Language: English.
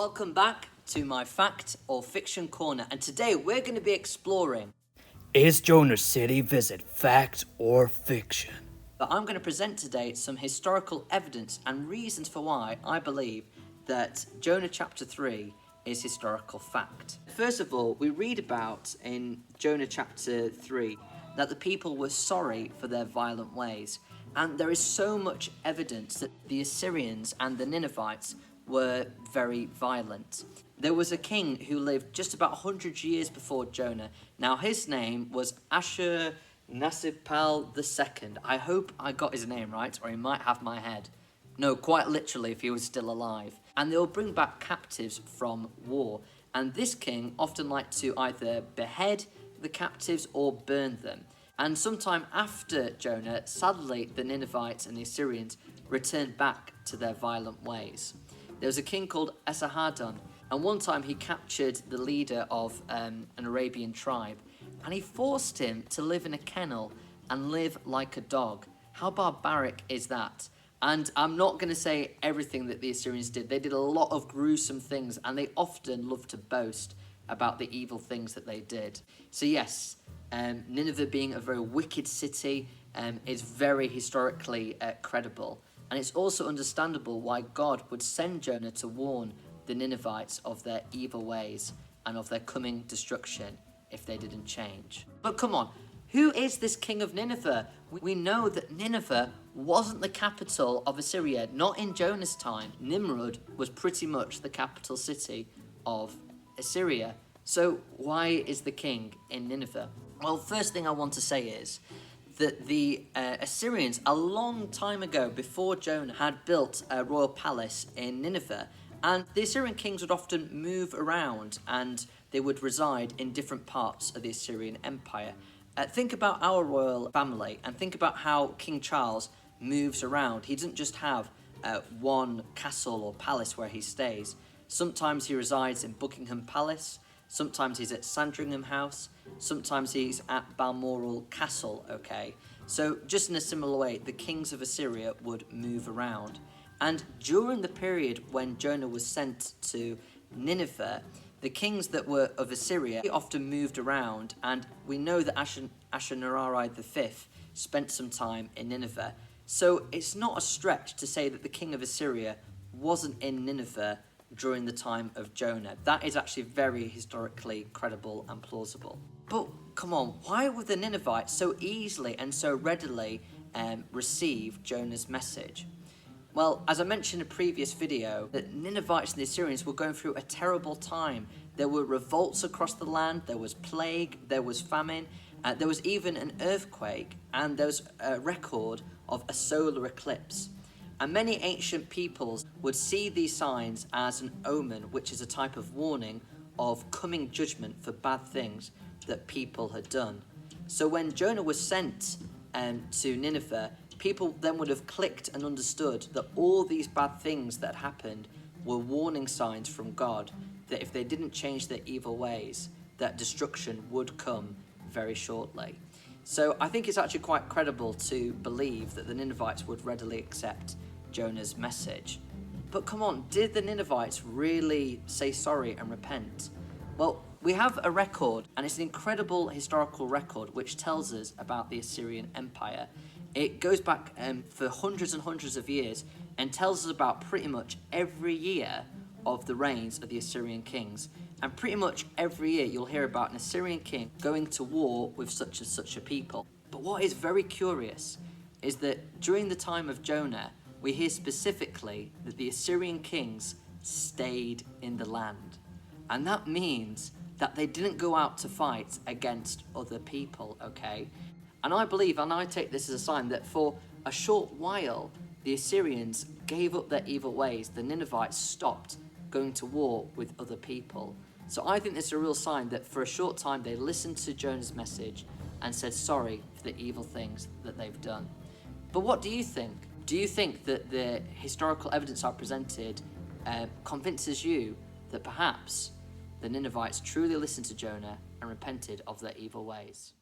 Welcome back to my fact or fiction corner, and today we're going to be exploring, is Jonah's city visit fact or fiction? but I'm going to present today some historical evidence and reasons for why I believe that Jonah chapter 3 is historical fact. First of all, we read about in Jonah chapter 3 that the people were sorry for their violent ways, and there is so much evidence that the Assyrians and the Ninevites were very violent. There was a king who lived just about 100 years before Jonah. Now his name was Ashur-nasirpal II. I hope I got his name right, or he might have my head. No, quite literally, if he was still alive. And they'll bring back captives from war. And this king often liked to either behead the captives or burn them. And sometime after Jonah, sadly, the Ninevites and the Assyrians returned back to their violent ways. There was a king called Esarhaddon, and one time he captured the leader of an Arabian tribe, and he forced him to live in a kennel and live like a dog. How barbaric is that? And I'm not going to say everything that the Assyrians did. They did a lot of gruesome things, and they often loved to boast about the evil things that they did. So yes, Nineveh being a very wicked city is very historically credible. And it's also understandable why God would send Jonah to warn the Ninevites of their evil ways and of their coming destruction if they didn't change. But come on, who is this king of Nineveh? We know that Nineveh wasn't the capital of Assyria, not in Jonah's time. Nimrod was pretty much the capital city of Assyria. So why is the king in Nineveh? Well, first thing I want to say is that the Assyrians, a long time ago, before Jonah, had built a royal palace in Nineveh. And the Assyrian kings would often move around and they would reside in different parts of the Assyrian Empire. Think about our royal family and think about how King Charles moves around. He doesn't just have one castle or palace where he stays. Sometimes he resides in Buckingham Palace, sometimes he's at Sandringham House, sometimes he's at Balmoral Castle, okay? So just in a similar way, the kings of Assyria would move around. And during the period when Jonah was sent to Nineveh, the kings that were of Assyria often moved around, and we know that Ashur-nasirpal V spent some time in Nineveh. So it's not a stretch to say that the king of Assyria wasn't in Nineveh during the time of Jonah. That is actually very historically credible and plausible. But come on, why would the Ninevites so easily and so readily receive Jonah's message? Well, as I mentioned in a previous video, the Ninevites and the Assyrians were going through a terrible time. There were revolts across the land, there was plague, there was famine, there was even an earthquake, and there was a record of a solar eclipse. And many ancient peoples would see these signs as an omen, which is a type of warning of coming judgment for bad things that people had done. So when Jonah was sent to Nineveh, people then would have clicked and understood that all these bad things that happened were warning signs from God, that if they didn't change their evil ways, that destruction would come very shortly. So I think it's actually quite credible to believe that the Ninevites would readily accept Jonah's message. But come on, did the Ninevites really say sorry and repent? Well, we have a record, and it's an incredible historical record which tells us about the Assyrian Empire. It goes back for hundreds and hundreds of years and tells us about pretty much every year of the reigns of the Assyrian kings. And pretty much every year you'll hear about an Assyrian king going to war with such and such a people. But what is very curious is that during the time of Jonah, we hear specifically that the Assyrian kings stayed in the land. And that means that they didn't go out to fight against other people, okay? And I believe, and I take this as a sign, that for a short while, the Assyrians gave up their evil ways. The Ninevites stopped going to war with other people. So I think this is a real sign that for a short time, they listened to Jonah's message and said sorry for the evil things that they've done. But what do you think? Do you think that the historical evidence I presented convinces you that perhaps the Ninevites truly listened to Jonah and repented of their evil ways?